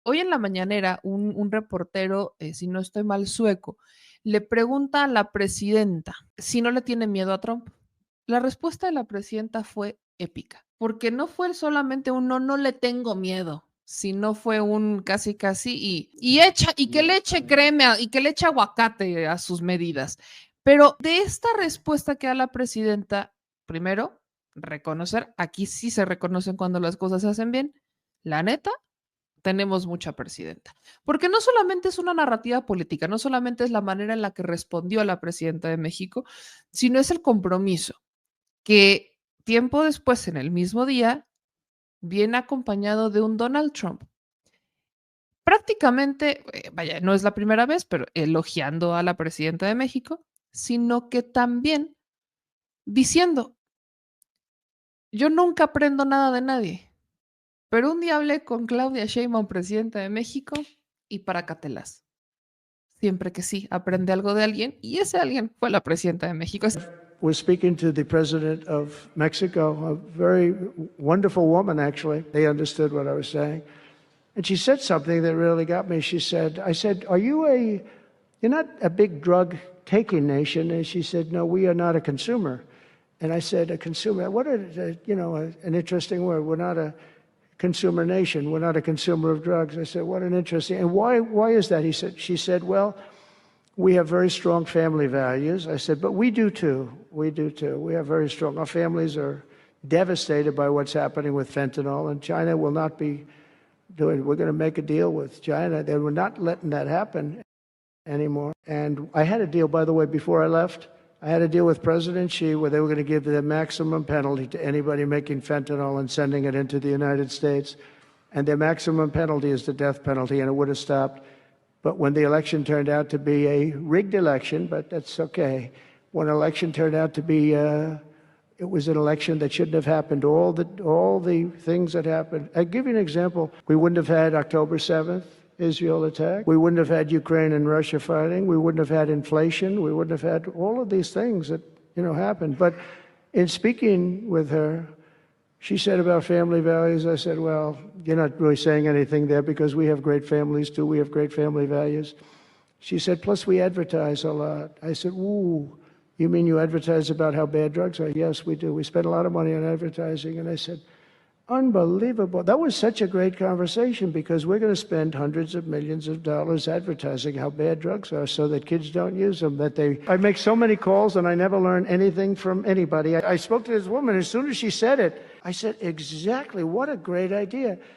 Hoy en la mañanera, un reportero, si no estoy mal, sueco, le pregunta a la presidenta si no le tiene miedo a Trump. La respuesta de la presidenta fue épica, porque no fue solamente un no, no le tengo miedo, sino fue un casi, casi y que le eche crema y que le eche aguacate a sus medidas. Pero de esta respuesta que da la presidenta, primero, reconocer, aquí sí se reconocen cuando las cosas se hacen bien. La neta, tenemos mucha presidenta. Porque no solamente es una narrativa política, no solamente es la manera en la que respondió la presidenta de México, sino es el compromiso que tiempo después, en el mismo día, viene acompañado de un Donald Trump. Prácticamente, vaya, no es la primera vez, pero elogiando a la presidenta de México, sino que también diciendo, yo nunca aprendo nada de nadie, pero un día hablé con Claudia Sheinbaum, presidenta de México, y para Catelas. Siempre que sí, aprende algo de alguien y ese alguien fue la presidenta de México. Was speaking to the president of Mexico, a very wonderful woman, actually. They understood what I was saying. And she said something that really got me. I said, you're not a big drug taking nation? And she said, no, we are not a consumer. And I said, a consumer, an interesting word. We're not a consumer nation. We're not a consumer of drugs. I said, what an interesting, and why is that? She said, well, we have very strong family values. I said, but we do too. We do too. We have very strong, our families are devastated by what's happening with fentanyl, and China will not be doing, we're going to make a deal with China. They were not letting that happen anymore. And I had a deal, by the way, before I left. I had a deal with President Xi where they were going to give the maximum penalty to anybody making fentanyl and sending it into the United States. And their maximum penalty is the death penalty, and it would have stopped. But when the election turned out to be a rigged election, but that's okay. When an election turned out to be, it was an election that shouldn't have happened. All the things that happened. I'll give you an example. We wouldn't have had October 7th, Israel attack. We wouldn't have had Ukraine and Russia fighting. We wouldn't have had inflation. We wouldn't have had all of these things that, happened. But in speaking with her, she said about family values, I said, well, you're not really saying anything there because we have great families too. We have great family values. She said, plus we advertise a lot. I said, ooh, you mean you advertise about how bad drugs are? Yes, we do. We spend a lot of money on advertising. And I said, unbelievable. That was such a great conversation because we're going to spend hundreds of millions of dollars advertising how bad drugs are so that kids don't use them. I make so many calls and I never learn anything from anybody. I spoke to this woman. As soon as she said it, I said, exactly, what a great idea.